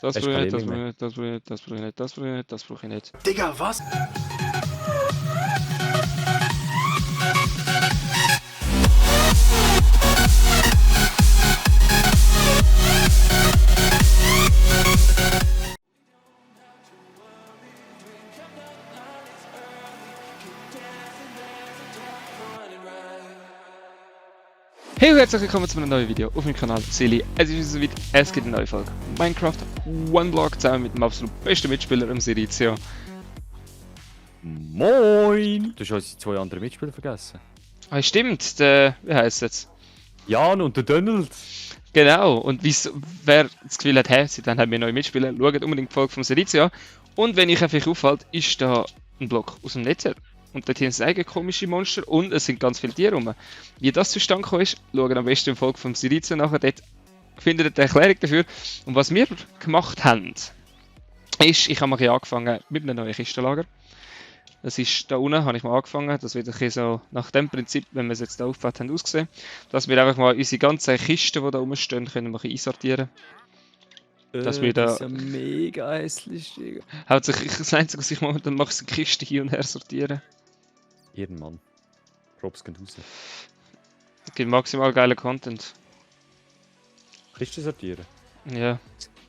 Das Hast brauche ich keine nicht, Lehrling das brauche ich nicht, das brauche ich nicht, das brauche ich nicht, das brauche ich nicht, das brauche ich nicht. Digga, was? Hey und herzlich willkommen zu einem neuen Video auf meinem Kanal Silly. Es ist soweit, es gibt eine neue Folge Minecraft One Block zusammen mit dem absolut besten Mitspieler im Sirizio. Moin! Du hast unsere zwei anderen Mitspieler vergessen. Ah, stimmt, der, wie heisst es jetzt? Jan und der Donald. Genau, und wer das Gefühl hat, hey, dann haben wir neue Mitspieler, schaut unbedingt die Folge vom Sirizio an. Und wenn ich einfach auffällt, ist da ein Block aus dem Netz. Und dort sind eigene komische Monster und es sind ganz viele Tiere rum. Wie das zustande gekommen ist, schaut am besten im Folge vom Sirizio nachher. Dort findet ihr die Erklärung dafür. Und was wir gemacht haben, ist, ich habe mal angefangen mit einem neuen Kistenlager. Das ist da unten, habe ich mal angefangen. Das wird ein bisschen so nach dem Prinzip, wenn wir es jetzt hier aufgebaut haben, aussehen. Dass wir einfach mal unsere ganzen Kisten, die da rumstehen, können wir ein bisschen einsortieren. Dass wir da- Das ist ja mega hässlich, Digga. Hauptsächlich das Einzige, was ich momentan mache, sind Kisten hin und her sortieren. Ehrenmann. Props gehen raus. Das gibt maximal geilen Content. Kisten sortieren? Ja.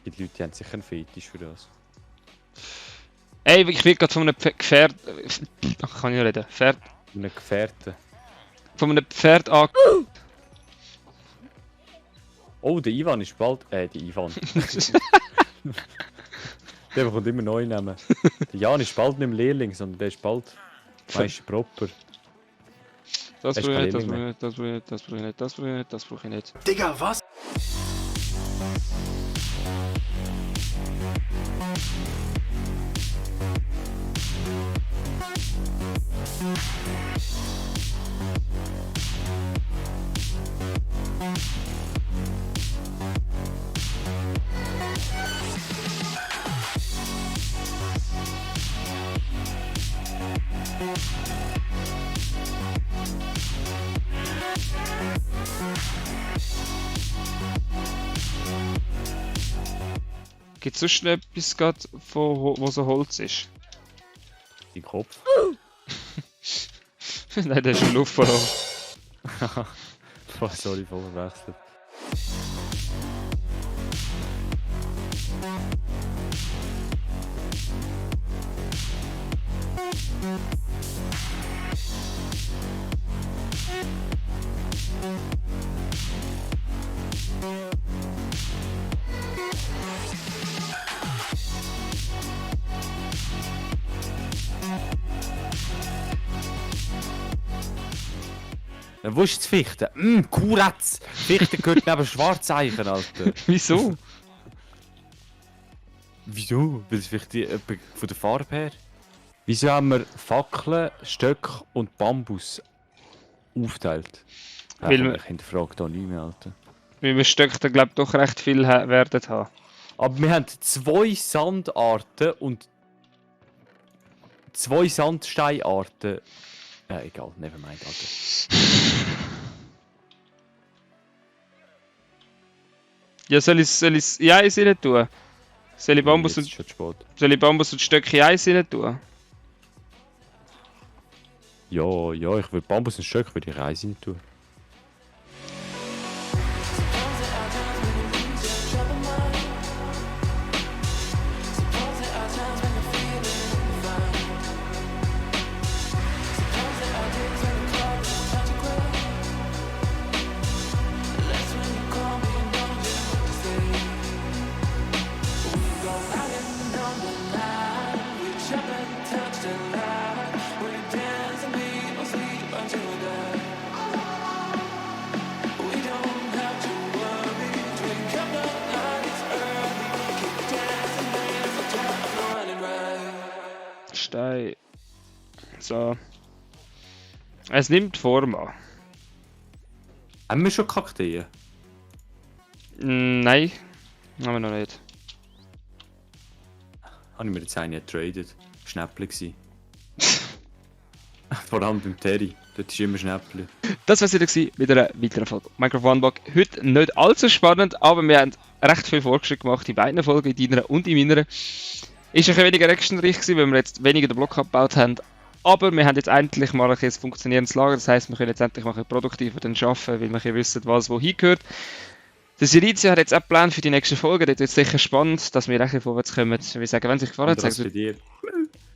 Die Leute die haben sicher einen Fetisch für das. Ey, ich werde gerade von einem Pferd. Ach, kann ich nicht reden. Pferd. Einen Gefährten. Von einem Pferd an. Oh, der Ivan ist bald. Der Ivan. Der bekommt immer neu Namen. Der Jan ist bald nicht mehr Lehrling, sondern der ist bald Meister Proper. Das Hast brauche ich keine nicht, Lehrling das brauche ich nicht, das brauche ich nicht, das brauche ich nicht, das brauche ich nicht, das brauche ich nicht. Digga, was? Gibt es sonst noch etwas, grad, wo so Holz ist? Dein Kopf. Nein, der ist schon Luft verloren. Sorry, voll verwechselt. Wo ist die Fichte? Kuratz! Fichte gehört neben Schwarzeichen, Alter. Wieso? Wieso? Weil es vielleicht von der Farbe her. Wieso haben wir Fackeln, Stöcke und Bambus aufgeteilt? Weil wir- Ich hinterfrage da nicht mehr, Alter. Weil wir Stöcke, glaube ich, doch recht viel werden haben. Aber wir haben 2 Sandarten und 2 Sandsteinarten. Egal, nevermind, Alter. Ja, soll ich in eins rein tun? Soll ich Bambus Jetzt und, ist schon spät. soll ich Bambus und Stöcke in eins rein tun? Ja, ich würde Bambus und Stöcke würde ich reisen tun. Stein. So. Es nimmt Form an. Haben wir schon Kakteen? Nein, haben wir noch nicht. Habe ich mir jetzt eine getradet. Schnäppchen gsi. Vor allem beim Terry. Dort ist immer Schnäppli. Das war es wieder mit einer weiteren Folge Minecraft One Block. Heute nicht allzu spannend, aber wir haben recht viel Fortschritt gemacht in beiden Folgen, in deiner und in meiner. Ist ein bisschen weniger actionreich gewesen, weil wir jetzt weniger den Block abgebaut haben. Aber wir haben jetzt endlich mal ein funktionierendes Lager. Das heisst, wir können jetzt endlich mal produktiver dann arbeiten, weil wir wissen, was wo hingehört. Der Sirizia hat jetzt auch Plan für die nächste Folge. Dort wird es sicher spannend, dass wir ein vorwärts kommen. Ich sagen, wenn es euch gefallen hat, Anders bei dir.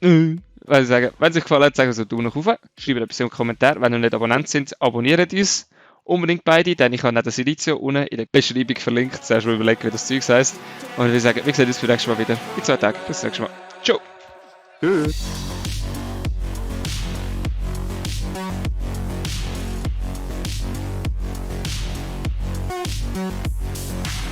wenn es euch gefallen hat, sagen so Daumen nach oben. Schreibt etwas im Kommentar. Wenn ihr nicht Abonnent sind, abonniert uns. Unbedingt beide, denn ich habe auch den Sirizio unten in der Beschreibung verlinkt. Zuerst mal überlegen, wie das Zeug heisst. Und wir sagen, wir sehen uns für nächstes Mal wieder in 2 Tagen. Bis zum nächsten Mal. Ciao! Tschüss.